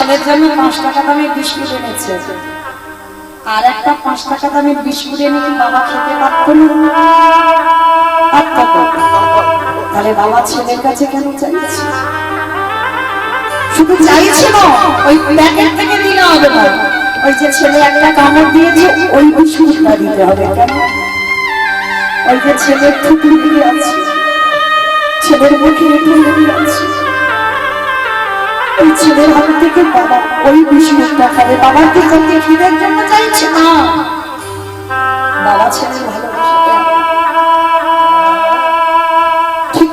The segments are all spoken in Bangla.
ছেলের জন্য 5 টাকা দামের বিস্কুট এনেছে, আর একটা 5 টাকা দামের বিস্কুট এনে কি বাবা খেতে পারত না? তাহলে বাবা ছেলের কাছে কেন চাইছে? শুধু চাইছে না, ওই প্যাকেট থেকে দিলে হবে না, ওই যে ছেলে একটা কামড় দিয়েছে ওই বিস্কুটটা দিতে হবে। কেন? ওই যে ছেলের থুতনি দিয়ে আছে, ছেলের মুখে ঠুকরি আছে, ওই ছেলের হাত থেকে বাবা ওই বিস্কুটটা খাবে। বাবা কি করতে খিদের জন্য চাইছে না, বাবা ছেলের ভালোবাসা। ঠিক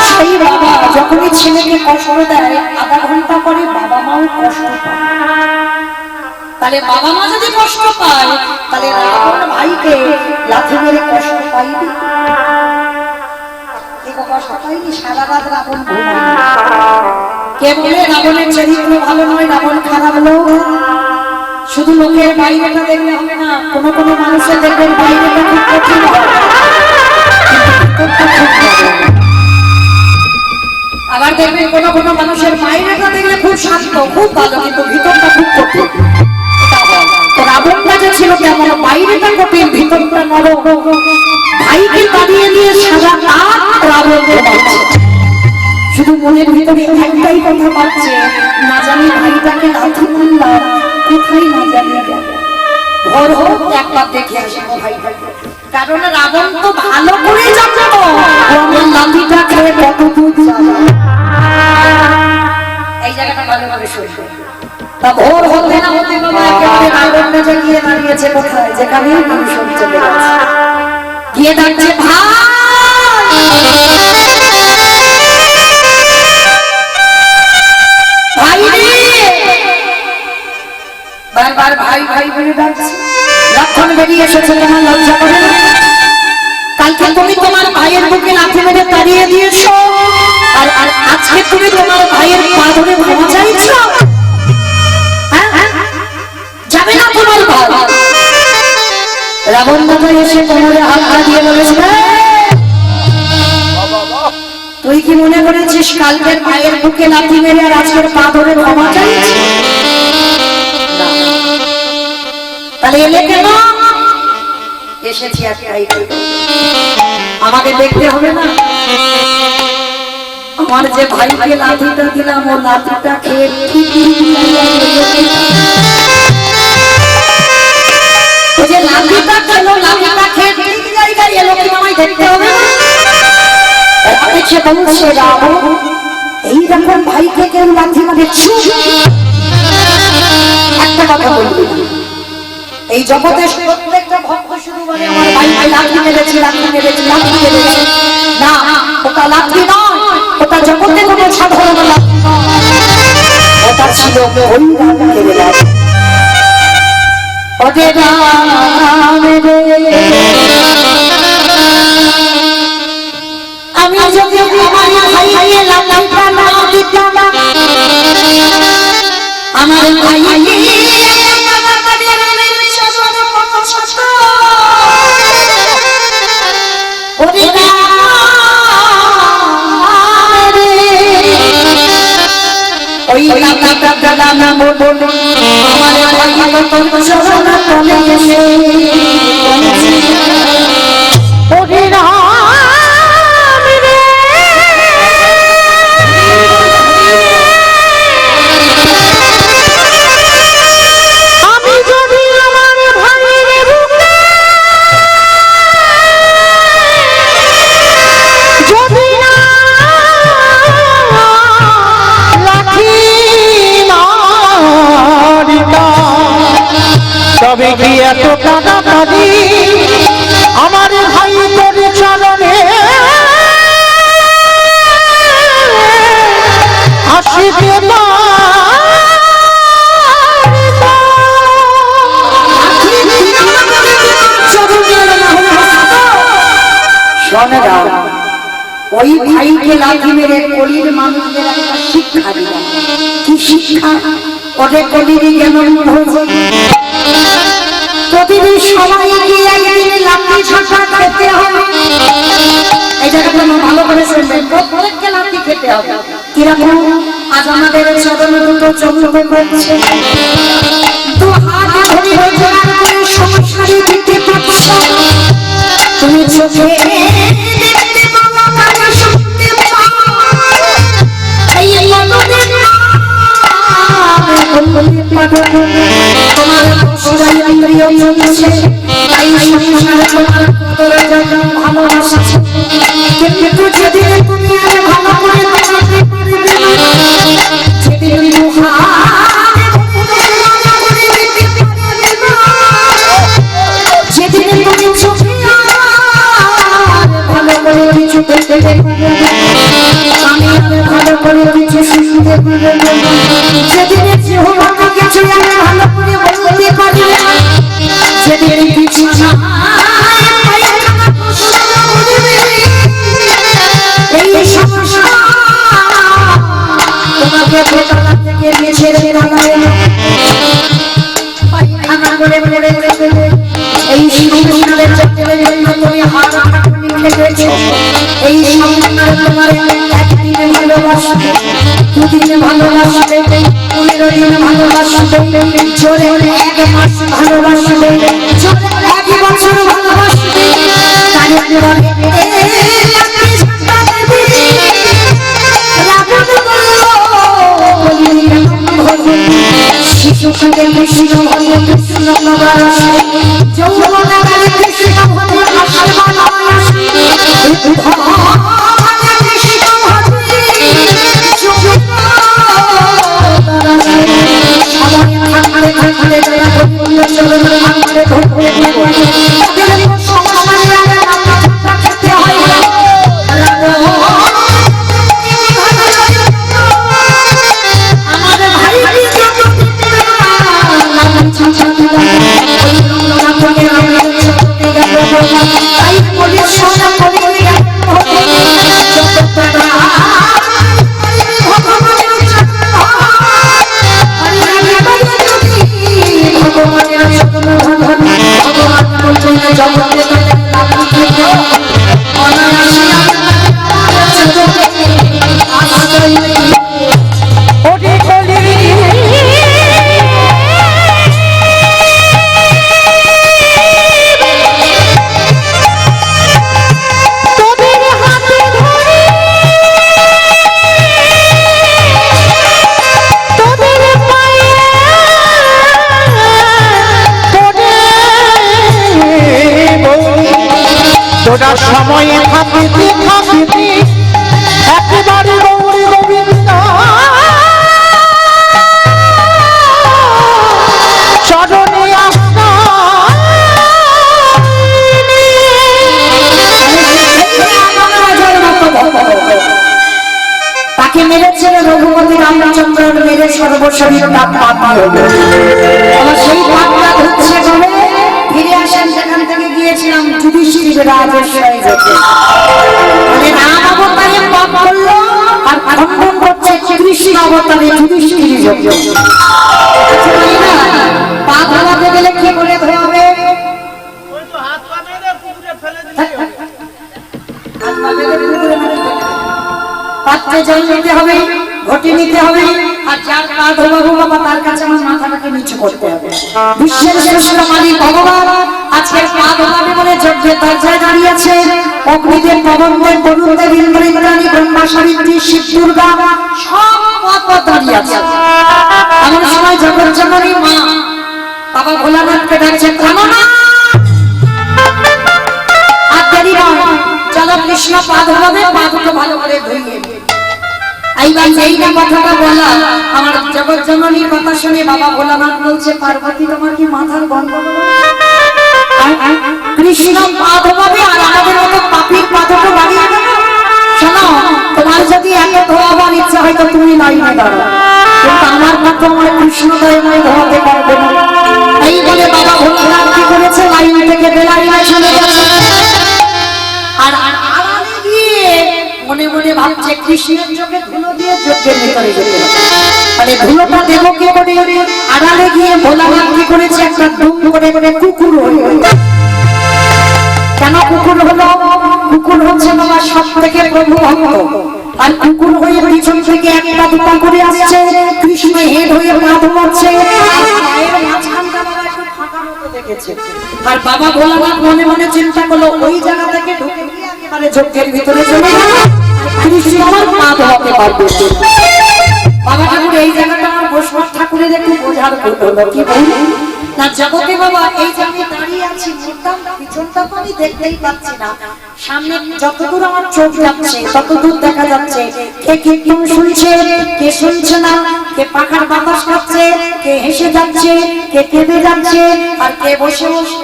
সেই বাবা যখনই ছেলেকে কষ্ট দেয়, আধা ঘন্টা পরে বাবা মাও কষ্ট পায়। তাহলে বাবা মা যদি কষ্ট পায়, তাহলে রাবণ ভাইকে লাথি মেরে কষ্ট পাইনি? কষ্ট পাইনি? সারা রাত রাবণ ঘুমায়নি। কে বলে রাবণের চরিত্র ভালো নয়, রাবণ খারাপ লোক? শুধু লোকের বাইরেটা দেখলে হবে না, কোন কোন মানুষের দেখবেন বাইরেটা খুব কঠিন হয়, আবার দেখবেন কোন কোন মানুষের বাইরেটা দেখলে খুব শান্ত খুব ভালো, কিন্তু ভিতরটা খুব কঠিন। রাবণটা যে ছিল কেমন, বাইরেটা কঠিন ভিতরটা নরম। ভাইকে দাঁড়িয়ে নিয়ে সারা রাত রাবণ ঘুমাচ্ছে, শুধু মনের ভিতরে একটাই কথা পাচ্ছে, না জানি ভাইটাকে লাথি মারলাম কোথায় না জানি গেল, ভোর হোক একবার দেখে আসবো ভাইটাকে। কারণ রাবণ তো ভালো করে জানতো আমার লাঠিটা খেয়ে কত দুধ যাবে। এই জায়গাটা ভালোভাবে শুনবে। তা ভোর হতে না হতে বাবা একেবারে রাবণটা যে গিয়ে দাঁড়িয়েছে কোথায়, যেখানে মানুষ চলে গেছে, গিয়ে ডাকছে ভাই, বারবার ভাই ভাই বলে ডাকছে। লক্ষণ বেরিয়ে এসেছে, তোমার লজ্জা করে না? কালকে তুমি তোমার ভাইয়ের বুকে লাথি মেরে তাড়িয়ে দিয়েছো, আর আজকে তুমি তোমার ভাইয়ের পা ধরে ক্ষমা চাইছো? যাবে না তোমার ভাই? রাবণ দাদা এসে কোমরে হাত দিয়ে বলেছে, তুই কি মনে করেছিস কালকের ভাইয়ের বুকে লাথি মেরে আর আজকের পা ধরে ক্ষমা চাইছিস? তাহলে এলে কেন? এসেছি একটাই, আমাকে দেখতে হবে না আমার যে ভাইকে লাঠিটা দিলাম ও লাঠিটা খেয়ে যে লাঠিটা খেল, লাঠিটা খেয়ে ঠিক জায়গায় এলো কিনা আমায় দেখতে হবে না? বলছে রাবণ, এইরকম ভাইকে কেউ লাঠি মারছে? একটা কথা বলবি, এই জগতে প্রত্যেকটা ভক্ত শুধু বলে আমার ভাই ভাই লাঠি মেরেছে, লাঠি মেরেছে, লাঠি মেরেছে। না, ওটা লাঠি নয়, ওটা জগতে কোনো সাধারণ লাঠি নয়, ওটা ছিল ওই রামের লাঠি। ওরে রাম রে, আমি যদি আমার ভাইকে লাঠিটা না দিতাম, আমার ভাইকে ওই লাঠিটা না বলে আমার ভাই তোর চরণ তলে এসে ওরে রাম রে, আমি যদি আমার ভাইয়ের বুকে যদি না লাঠি তবে কি এত কাঁদাকাঁদি আমার ভাই তোর চরণে আসিতে না? ওই ভাইকে লাঠি মেরে কলির মানুষদের একটা শিক্ষা দিলাম। কি শিক্ষা? ওদের কলির কেমন প্রতিদিন সবাইকে একদিন লাঠি ছাঁচা খেতে হবে। এই জায়গাটা ভালো করে শুনবেন, প্রত্যেককে লাঠি খেতে হবে। কিরকম? আজ আমাদের চরণ দুটো চমকে পড়ছে, তো হাত ধরে জোড়া করে সংসারে দিতে পারছো। তুমি চোখে দেখতে পাবো, কানে শুনতে পাবো, এই মনের তোমার সবাই প্রিয় চলছে, তাই সংসারে তোমার কদর যখন ভালোবাসা। কিন্তু যেদিন তুমি আর ভালো করে বাঁচাতে পারবে না, যেদিন যেদিন তুমি চোখে ভালো করে কিছু দেখতে পারবে না, আমি ভালো করে কিছু শুনতে পারবে না, যেদিন জিহ্বাটা কিছু ভালো করে বলতে পারবে না, যেদিন কিছু না এই সমস্যা তোমাকে ভেতর থেকে বেছে রাখবে পায়খানা করে পড়ে গেলে এই সংসারের চক্করে জন্য তুমি হাত কাটুনি খেয়েছো। এই সংসারে তোমার একদিনে ভালোবাসবে, দুদিনে ভালোবাসবে, 15 দিন ভালোবাসবে, জোরে 1 মাস ভালোবাসবে, জোরে 1 বছর ভালোবাসবে, তারপরে শিশুকে কৃষ্ণ হল কৃষ্ণ যৌবনাকালে কৃষ্ণ হল আসমান সময়ে থাকিতে থাকিতে একেবারে গৌরী গোবিন্দ চরণে আসা তাকে মেরেছিল রঘুপতি রামচন্দ্র, মেরে সর্বশরীর সেই পাপটা ধরছে বলে ফিরে আসেন সেখান থেকে গিয়েছিলাম যুধিষ্ঠির রাজেশ্বরী যেতে, মানে রাম অবতারে পাপ করলো আর খণ্ডন করছে কৃষ্ণ অবতারে যুধিষ্ঠির যেতে। পাপ ধরাতে গেলে কি করে ধরাবে? পাত্রে জল নিতে হবে, ঘটি নিতে হবে, আর যার পা ধোবাবো বাবা তার কাছে আমার মাথাটাকে নিচু করতে হবে। বিশ্বের শ্রেষ্ঠ মালিক ভগবান আজকের পা ধোবাবে বলে যজ্ঞের দরজায় দাঁড়িয়েছে। অগ্নিদেব, পবনদেব, বরুণদেব, ইন্দ্র, ইন্দ্রাণী, ব্রহ্মা, সাবিত্রী, শিব, দুর্গা সব পথ দাঁড়িয়ে আছে। এমন সময় জগৎ জননী মা বাবা ভোলানাথকে ডাকছে, কামনা আর দেরি নয়, চলো কৃষ্ণ পা ধোবাবে, পা দুটো ভালো করে ধুইয়ে। এইবার এইটা কথাটা বলা আমার জগৎ জননীর কথা শুনে বাবা ভোলানাথ বলছে, পার্বতী তোমার কি মাথার গন্ডগোল? কৃষ্ণ পা ধোবাবে আর আমাদের মতো পাপীর পা দুটো বাড়িয়ে দেবে? শোনো, তোমার যদি এত ধোয়াবার ইচ্ছা হয় তো তুমি লাইনে দাঁড়াও, কিন্তু আমার পক্ষে আমার কৃষ্ণ দয়াময় ধোয়াতে পারবে না। এই বলে বাবা ভোলানাথ কি করেছে, লাইন থেকে বেলাইনে চলে গেছে। আর আড়ালে গিয়ে মনে মনে ভাবছে কৃষ্ণের চোখে ধুলো দিয়ে যজ্ঞের ভিতরে যেতে হবে। মানে ধুলোটা দেবো কি করে? আড়ালে গিয়ে ভোলানাথ কি করেছে, একটা ধুম করে করে কুকুর হলো। কেন কুকুর হলো? কুকুর হচ্ছে বাবা সব থেকে প্রভু ভক্ত। আর কুকুর হয়ে পিছন থেকে একটা দুটা করে আসছে, কৃষ্ণ হেড হয়ে পা ধোয়াচ্ছে, আর পায়ের মাঝখানটা বাবা একটু ফাঁকা মতো দেখেছে। আর বাবা ভোলানাথ মনে মনে চিন্তা করলো ওই জায়গা থেকে ঢুকে গিয়ে একেবারে যজ্ঞের ভিতরে চলে গেল, কৃষ্ণ আমার পা ধোয়াতে পারবে না। বাবা ঠাকুর এই জায়গাটা আমার বৈষ্ণব ঠাকুরের একটু বোঝার হলো, কি বলুন না জগতে বাবা, এই যে আমি দাঁড়িয়ে আছি মুদ্দাম পিছনটা তো আমি দেখতেই পাচ্ছি না, সামনে যতদূর আমার চোখ যাচ্ছে ততদূর দেখা যাচ্ছে কে কীর্তন শুনছে, কে শুনছে না, কে পাখার বাতাস খাচ্ছে, কে হেসে যাচ্ছে, কে কেঁদে যাচ্ছে, আর কে বসে বসে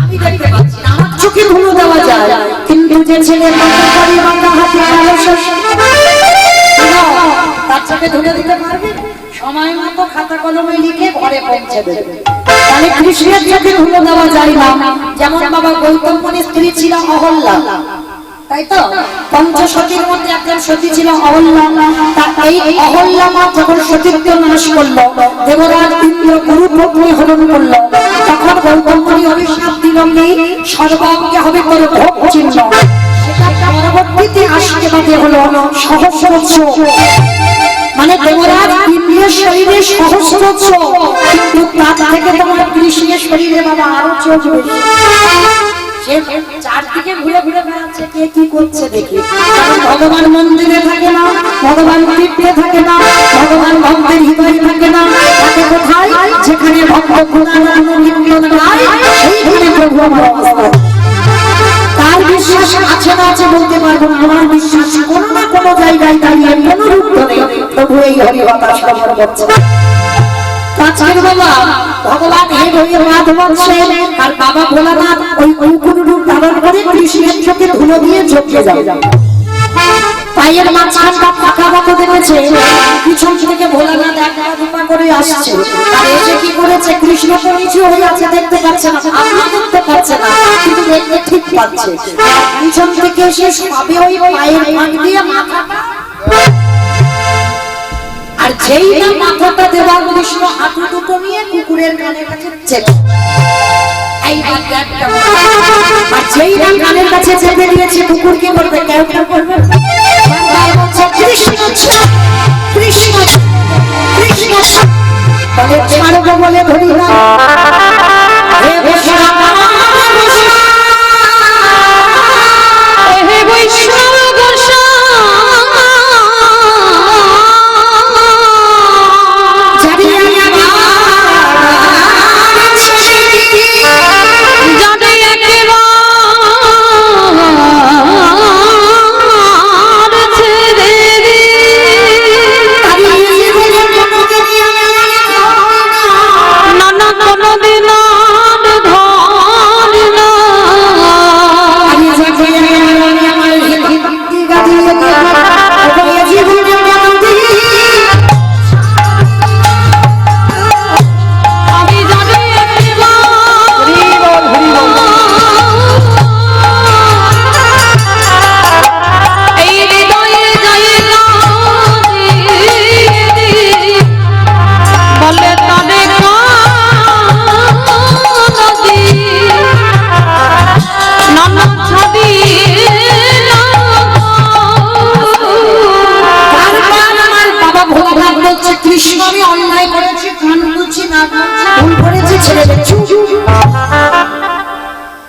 আমি দেখতে পাচ্ছি না, আমার চোখে ধুলো দেওয়া যায়, কিন্তু যে ছেলে বাড়ি বাংলা হাতে তার চোখে ধুলে দিতে পারবে, সময় মতো খাতা কলমে লিখে ঘরে পৌঁছে দেবে। তাহলে কৃষ্ণের চোখে ধুলো দেওয়া যায় না। যেমন বাবা গৌতম মুনির স্ত্রী ছিল অহল্যা, তাই তো পঞ্চসতীর মধ্যে একজন সতী ছিল অহল্যা। এই অহল্যা মা যখন সতীত্ব নাশ করলো, দেবরাজ ইন্দ্র গুরুপত্নী হরণ করলো, তখন গৌতম মুনি অভিশাপ দিল কি সর্বাঙ্গে হবে করে ভোগ চিহ্ন। সেটা পরবর্তীতে আসতে বাদে হলো সহস্র, মানে দেবরাজ ইন্দ্রের শরীরে সহস্র চোখ, কিন্তু তার থেকে তোমার কৃষ্ণের শরীরে বাবা আরো চোখ বেশি। সে চারদিকে ঘুরে ঘুরে বেড়াচ্ছে, কে কি করছে দেখি। কারণ ভগবান মন্দিরে থাকে না, ভগবান তীর্থে থাকে না, ভগবান ভক্তের হৃদয়ে থাকে না, থাকে কোথায়? যেখানে ভক্ত প্রধান কীর্তন গায় সেইখানে প্রভু আমার অবস্থান। তার বিশ্বাস আছে না আছে বলতে পারবো না, আমার বিশ্বাস কোনো না কোনো জায়গায় দাঁড়িয়ে কোনো রূপ ধরে প্রভু এই হরিকথা শ্রবণ করছে। আজকের বাবা ভগবান হেড হয়ে পা ধোয়াচ্ছে, আর বাবা ভোলানাথ ওই কুকুর রূপ ধারণ করে কৃষ্ণের চোখে ধুলো দিয়ে চোখে যায়। পায়ের মাঝখানটা ফাঁকা মতো দেখেছে, পিছন থেকে ভোলানাথ একটা দুপা করে আসছে, আর এসে কি করেছে, কৃষ্ণ তো নিচু হয়ে আছে দেখতে পাচ্ছে না, আমরা দেখতে পাচ্ছে না, কিন্তু দেখতে ঠিক পাচ্ছে। পিছন থেকে এসে সবে ওই পায়ের ফাঁক দিয়ে মাথাটা, আর যেই না মাথাটা দেওয়া কৃষ্ণ হাঁটু দুটো নিয়ে কুকুরের কানের কাছে চেপে, আর যেই না কানের কাছে চেপে দিয়েছে, কুকুর কি করবে? কেউ কেউ করবে কৃষ্ণ কৃষ্ণ কৃষ্ণ বলে ছাড়বো বলে ধরি না, হে বৈষ্ণব হে বৈষ্ণব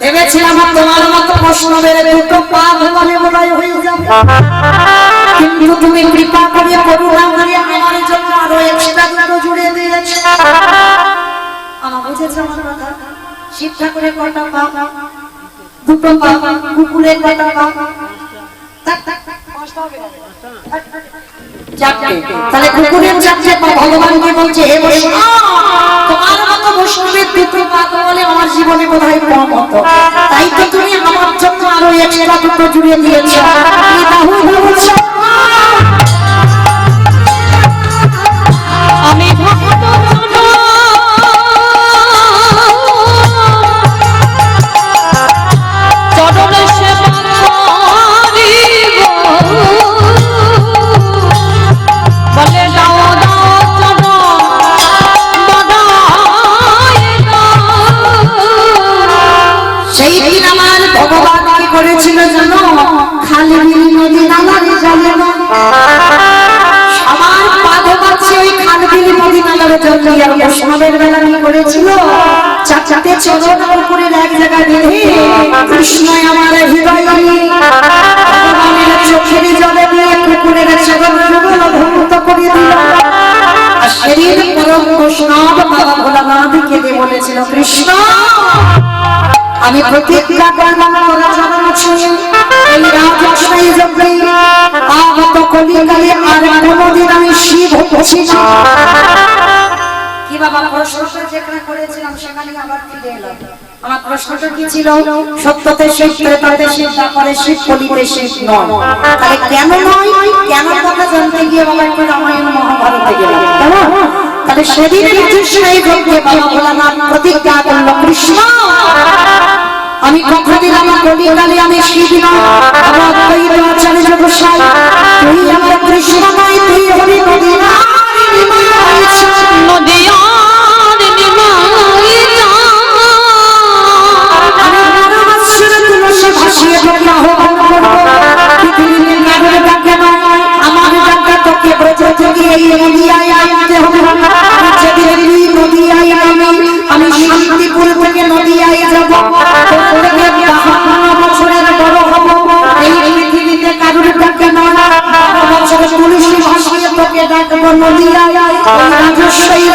ভেবেছিলাম তোমার মতো বৈষ্ণবের দুটো পা ধোয়ালে বলাই হয়ে যাবে, কিন্তু তুমি কৃপা করে করুণা করে আমার জন্য আরো এক্সট্রা দুটো জুড়ে দিয়েছো। আমার বুঝেছে আমার কথা? শিব ঠাকুরের কটা পা? দুটো পা। কুকুরের কটা পা? চারটে। তাহলে কুকুরের চারটে পা। ভগবানকে বলছে হে বৈষ্ণব, তোমার মতো বৈষ্ণবের দুটো পা বলে আমার জীবনে বোধহয় কম হতো, তাই তো তুমি আমার জন্য আরো এক্সট্রা দুটো জুড়ে দিয়েছো। আমি ভক্ত চরণে সেবা করিব, বলে দাও দাও চরণ বড়াই দাও। সেই দিন আমার ভগবান কি করেছিল জানো? বৈষ্ণবের বেলা কি করেছিল, চারটাতে চরণ পুকুরের এক জায়গায় বেঁধে কৃষ্ণ আমার হৃদয় ভগবানের চোখের জলে দিয়ে পুকুরের চরণ ভক্ত করে দিল। আর সেদিন পরম বৈষ্ণব বাবা ভোলানাথ কেঁদে বলেছিল, কৃষ্ণ আমি প্রতিজ্ঞা করলাম তোরা চরণ ছুঁয়ে এই রাজশাহী জগতে আগত কলিকালে আর কোনোদিন আমি শিব হচ্ছি না। কি বাবা প্রশ্নটা যেখানে করেছিলাম সেখানে আবার ফিরে এলাম। আমার প্রশ্নটা কি ছিল, সত্যতে শিব, ত্রেতাতে শিব, তারপরে শিব, কলিতে শিব নয়। তাহলে কেন নয়, কেন কথা জানতে গিয়ে বাবা একটু রামায়ণ মহাভারতে গেলাম। তাহলে সেদিন রাজশাহী জগতে বাবা ভোলানাথ প্রতিজ্ঞা করল, কৃষ্ণ আমি কথা দিলাম কলিকালে আমি শিব নয়, আমার দৈব আচার্য গোসাই তুই আমার কৃষ্ণ নয়, তুই হবি নদীনার আমি শান্তিপুর থেকে নদিয়ায় যাব, বছরের বড় হব, এই পৃথিবীতে কারোর ডাকে নয়, বছরে তুলসী ভাসিয়ে তোকে ডাকবো নদিয়ায়। রাজশাহী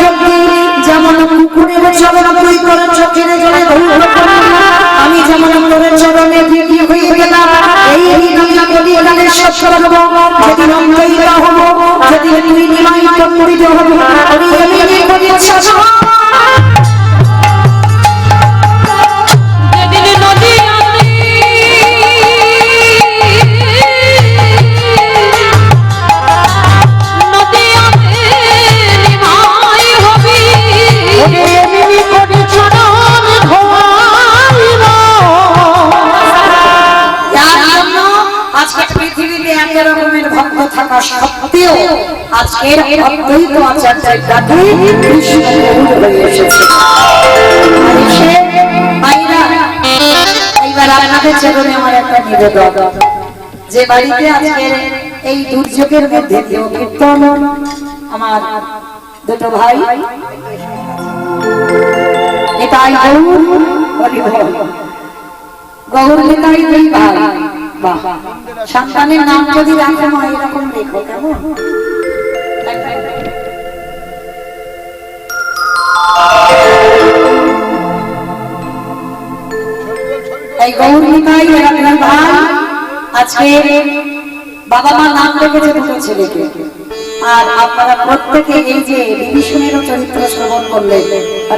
যেমন পুকুরের চরণ তুই তোর চোখের জলে ধৌত করলি, আমি যেমন তোর চরণে বিধি হয়ে গেলাম। এই কলিকালে সত্য হব, যেদিন অন্তরিত হব, যেদিন তুই নিমায়িত করিতে হব, সত্ত্বেও আজকের অদ্বৈত আচার্যের ডাকে কৃষ্ণ গৌর হয়ে এসেছে। এইবার আপনাদের চরণে আমার একটা নিবেদন, যে বাড়িতে আজকের এই দুর্যোগের মধ্যে কেউ কীর্তন, আমার দুটো ভাই নিতাই গৌর নিতাই দুই ভাই, সন্তানের নাম যদি রাখো মা এরকম দেখো কেমন। এই গৌর নিতাই আপনার ভাই আজকে বাবা মা নাম রেখেছে দুটো ছেলেকে, আর আপনারা প্রত্যেকে এই যে বিভীষণেরও চরিত্র শ্রবণ করলেন,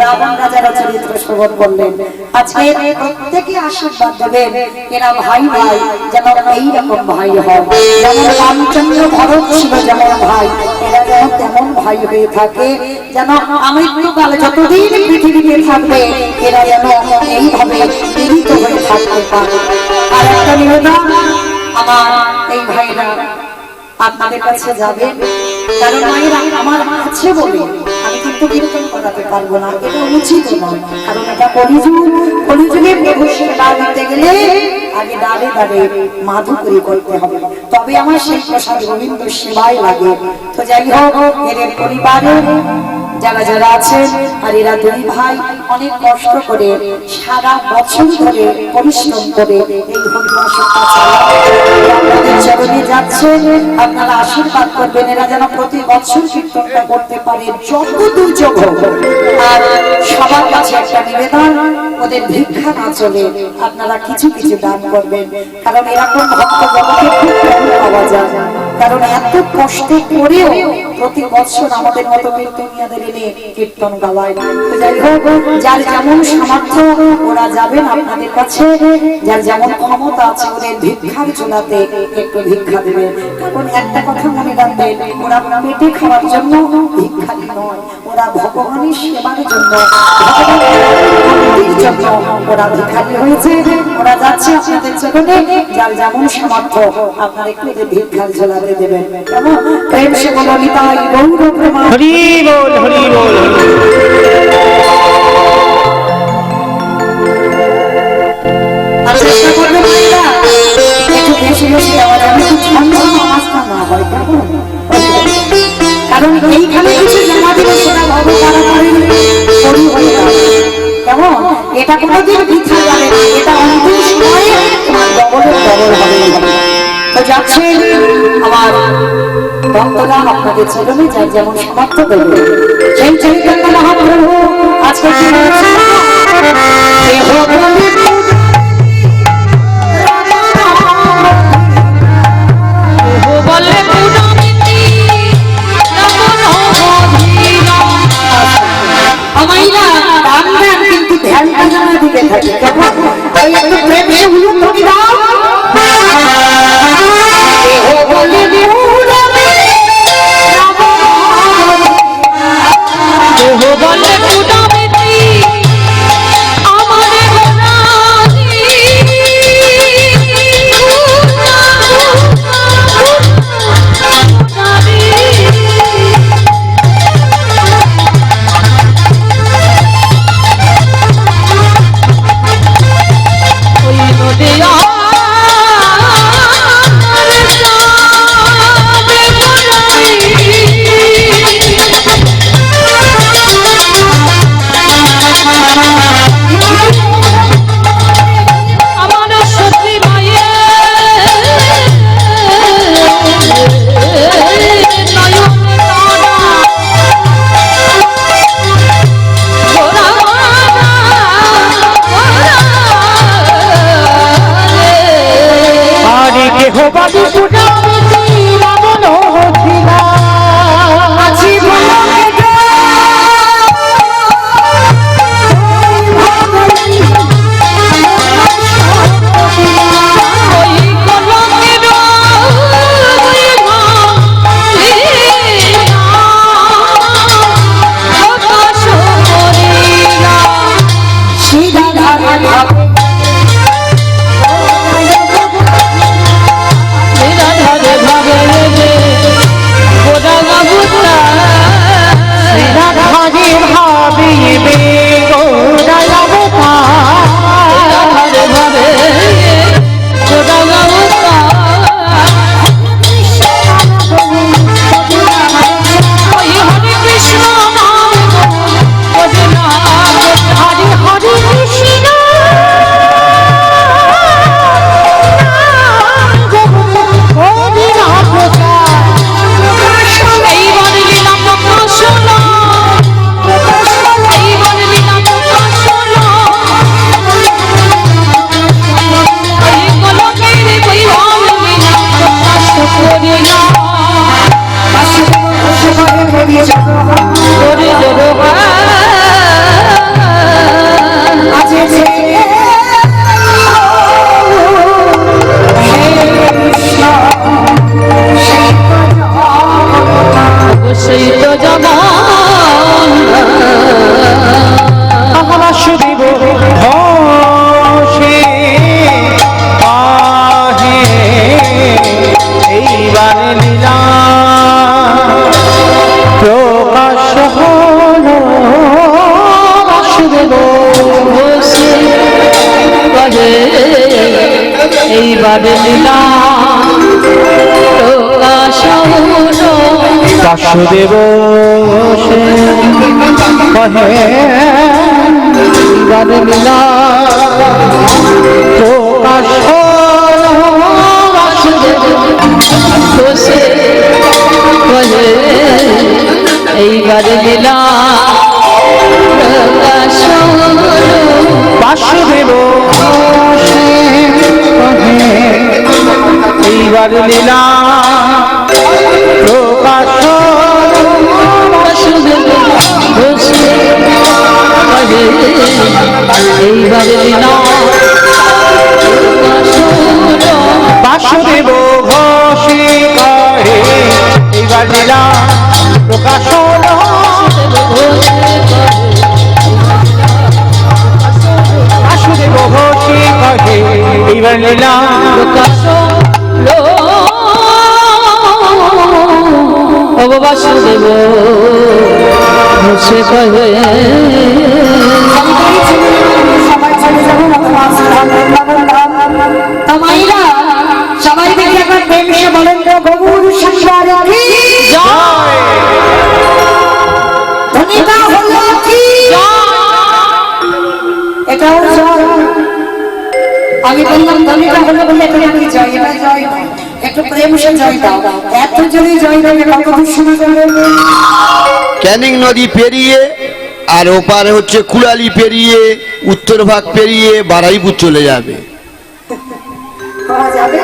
রাবণ রাজারও চরিত্র শ্রবণ করলেন, আজকে প্রত্যেকে আশীর্বাদ দেবেন এরা ভাই ভাই যেন এইরকম ভাই হয়, যেমন রামচন্দ্র ভরত ছিল যেমন ভাই, এরা যেন তেমন ভাই হয়ে থাকে, যেন আমৃত্যুকালে যতদিন পৃথিবীতে থাকবে এরা যেন এইভাবে মিলিত হয়ে থাকতে পারে। আর একটা নিবেদন, আমার এই ভাইরা আপনাদের কাছে যাবে, কারণ মায়েরা আমার মা আছে বলে আমি কিন্তু কীর্তন করাতে পারবো না, এটা উচিত নয়, কারণ এটা কলিযুগ, কলিযুগে প্রভু সেবা দিতে গেলে আগে দাঁড়ে দাঁড়ে মাধুকরী করতে হবে, তবে আমার সেই প্রসাদ গোবিন্দ সেবায় লাগে। তো যাই হোক, এদের পরিবারে যারা যারা আছেন, আর এরা দুই ভাই অনেক কষ্ট করে সারা বছর ধরে পরিশ্রম করে এই হরিবাসনটা চালায়, আপনাদের চরণে যাচ্ছেন, আপনারা আশীর্বাদ করবেন এরা যেন প্রতি বছর কীর্তনটা করতে পারে যত দুর্যোগ হোক। আর সবার কাছে একটা নিবেদন, ওদের ভিক্ষা না চলে আপনারা কিছু কিছু দান করবেন, কারণ এরকম ভক্ত জগতে খুব কম পাওয়া যায়, কারণ এত কষ্ট করেও প্রতি বছর আমাদের মতো কীর্তনিয়াদের এনে কীর্তন গাওয়ায়। যাই হোক, যার যেমন সামর্থ্য ওরা যাবেন আপনাদের কাছে, যার যেমন ক্ষমতা আছে ওদের ভিক্ষার চোলাতে একটু ভিক্ষা দেবেন, কারণ একটা কথা মনে রাখবেন, ওরা পেটে খাওয়ার জন্য ভিক্ষারি নয়, ওরা ভগবানের সেবার জন্য, ভগবানের জন্য ওরা ভিক্ষারি হয়েছে। ওরা যাচ্ছে আপনাদের চরণে, যার যেমন সামর্থ্য আপনারা একটু ওদের ভিক্ষার চোলাতে দেবেন। কেমন প্রেম সে বলো নিতাই গৌর প্রেমা হরি বল হরি বল। চেষ্টা করবেন ভাইরা একটু বেশি বেশি দেওয়া যাবে, ছন্দ নামাজটা না হয়, কারণ এইখানে কিছু জমা দিলে সেটা ভগবান এটা কোনোদিন বৃথা যাবে না, এটা অন্তিম সময়ে ডবলের ডবল হবে। তো যাচ্ছে আমার ভক্তরা আপনাদের চরণে যাই যেমন সমর্থ দেবে সেই চৈতন্য মহাপ্রভু আজকে কি বলছে? দেহ বলে বলে পুরামিতি নমন অধীরা। আমাইরা রান্নার কিন্তু ধ্যানটা জানা দিতে থাকে কেমন ওই একটু প্রেম সে হুলুম ধরি দাও। দেহ বলে দেহ বলে পুরামিতি আমারে গোরাজি। ওই নদিয়া আমার সত্যি মায়ে নয়ন তারা গোরা আরে কেহ বাবু পুরামিতি রাবণ হঠিলা। আছি বলে ওই কলমের আকাশ মরিয়া সিধা ধারে ভাবে নিরাধারে ভাবে রে গোরা গাবুতা রাধারে ভাবিবে গোরায়বতা। নিরাধারে ভাবে গোরা গাবুতা ওই হরে কৃষ্ণ নাম ওরে নাম হরে হরে কৃষ্ণ এইবার লীলা প্রকাশ হলো এইবার লীলা প্রকাশ হলো ওই কলকের বৈভব লীলা প্রকাশ করিল করিল আছে যে সেই তো জবান আমার সুদেব ধসে আহে এইবার লীলা প্রকাশ হলো বাসুদেব বসে কহে এইবার লীলা প্রকাশ হলো বাসুদেব সে কহে এইবার লীলা প্রকাশ হলো বাসুদেব বসে কহে এইবার লীলা প্রকাশ হলো বাসুদেব সে কহে এইবার লীলা প্রকাশ হলো বাসুদেব বসে কহে এইবার লীলা প্রকাশ হলো বাসুদেব ঘোষে কহে এইবার লীলা প্রকাশ হলো বাসুদেব ঘোষে কহে এইবার লীলা বাসুদেব বসে কহে সবাই চলে যাবো তামাইরা সবাই দেখে একবার প্রেম সে বলেন তো গৌর সংসারে ধনিতা হলো কি এটাও ধ্বনিটা হলো বলে এটা কি জয়, এবার জয় নয়, একটু প্রেম সে জয় দাও। এত জোরে জয় দেবে কত দূর শোনা যাবে। ক্যানিং নদী পেরিয়ে আর ওপারে হচ্ছে কুড়ালি পেরিয়ে উত্তর ভাগ পেরিয়ে বারাইপুর চলে যাবে। পাওয়া যাবে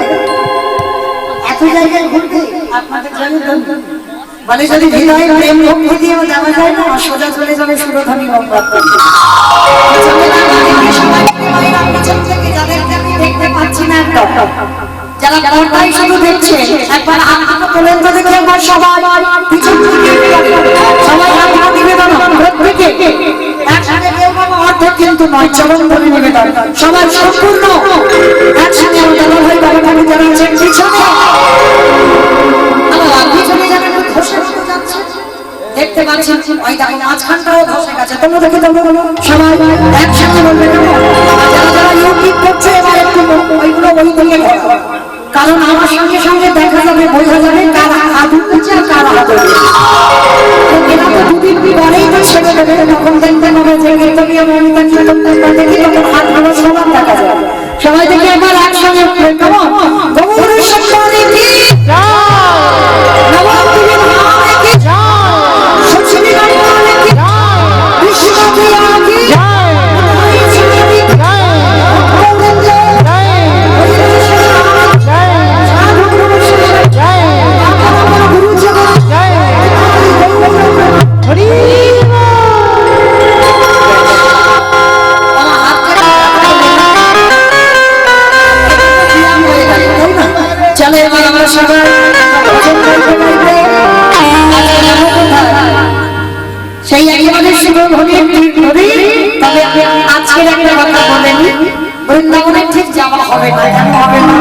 এত জায়গায় ঘুরতে আপনাদের জানি মানে যদি হৃদয়ে প্রেম ভক্তি দিয়ে যাওয়া যায় না, সোজা চলে যাবে সুরধ্বনি গঙ্গা। যাদেরকে আমি দেখতে পাচ্ছি না একদম, যারা পর্দায় শুধু দেখছে, একবার আপনাকে তোলেন তো দেখে আমার সবাই পিছন থেকে সবাই আপনার নিবেদন প্রত্যেকে একসাথে কেউ বাবা অর্ধেক কিন্তু নয়, চরণ ধরে নিবেদন সবাই সম্পূর্ণ একসাথে দাদা ভাই বাবা ভাবি যারা আছেন পিছনে, আমার পিছনে যারা একটু ধসে যাচ্ছে দেখতে পাচ্ছেন, ওই দেখো মাঝখানটাও ধসে গেছে, তোমরা দেখে তোমরা সবাই একসাথে বলবে যারা যারা ইউটিউব করছে এবার একটু ওইগুলো ওই দিকে দেখো, কারণ আমার সঙ্গে সঙ্গে দেখা যাবে বোঝা যাবে কারা হাত উঠছে আর কারা হাত উঠছে। এরা তো দুদিন পরেই তো ছেড়ে দেবে, তখন দেখতে পাবে যে কীর্তনীয় মমিতা কীর্তনটা দেখি তখন হাতগুলো সমান দেখা যাবে। সবাই দেখে একবার একসঙ্গে কেমন গৌর সম্মানে কি নবদ্বীপে ভাবে কি সচিনী গানে কি বিশ্বনাথে কি চলে এবার আমরা সবাই সেই একেবারে সুরধ্বনি ধরি। তবে আজকের একটা কথা বলেনি, বৃন্দাবনে ঠিক যাওয়া হবে না, কেন হবে না?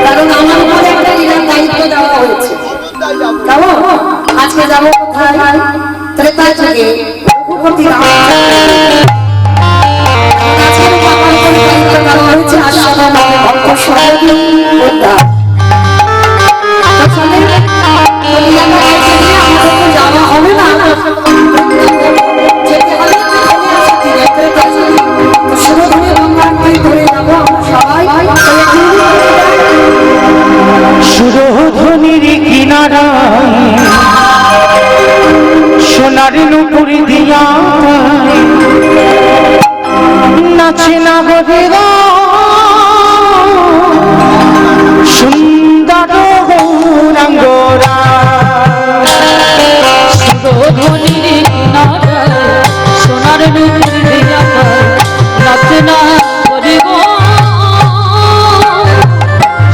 কারণ আমার উপরে একটা লীলার দায়িত্ব দেওয়া হয়েছে। কেমন আজকে যাবো কোথায়? ত্রেতা যুগে রঘুপতি রাম আজকের আমার উপরে দায়িত্ব দেওয়া হয়েছে আশ্রমে নামে ভক্ত সহযোগী উদ্ধার। যাওয়া হবে না, যেতে হবে সুরধনী গঙ্গায় ধরে যাবো সবাই। সুরধ্বনির কিনারায় সোনার নুপুর দিয়া নাচে নাগরেরা সুন্দর গৌরাঙ্গরা। সুরধ্বনির কিনারায় সোনার নুপুর দিয়া নাচে না করে গো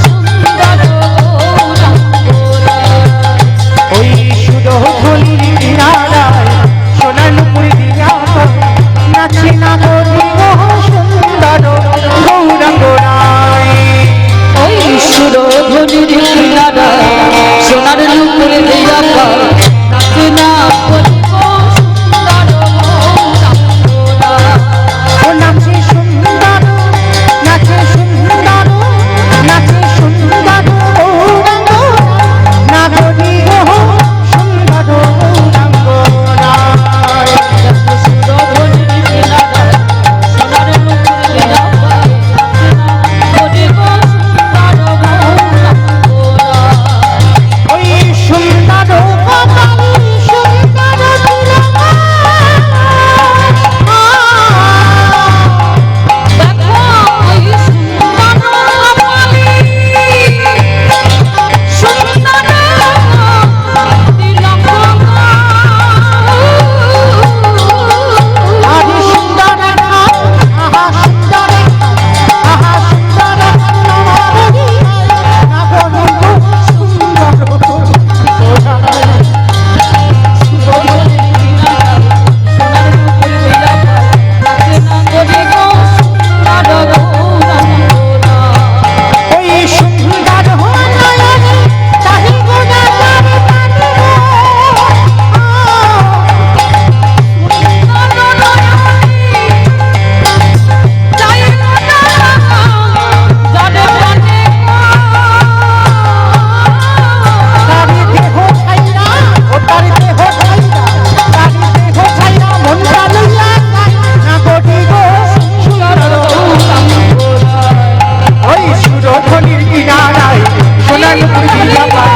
সুন্দর গৌরাঙ্গরা। ওই সুরধ্বনির কিনারায় সোনার নুপুর দিয়া নাচে নাগরেরা সুন্দর গৌরাঙ্গরায়। ওই সুরধ্বনির কিনারায় সোনার নুপুর দিয়া নাচে না করে গো সুন্দর গৌরাঙ্গরা। ও নাচে সুন্দর দিয়া পার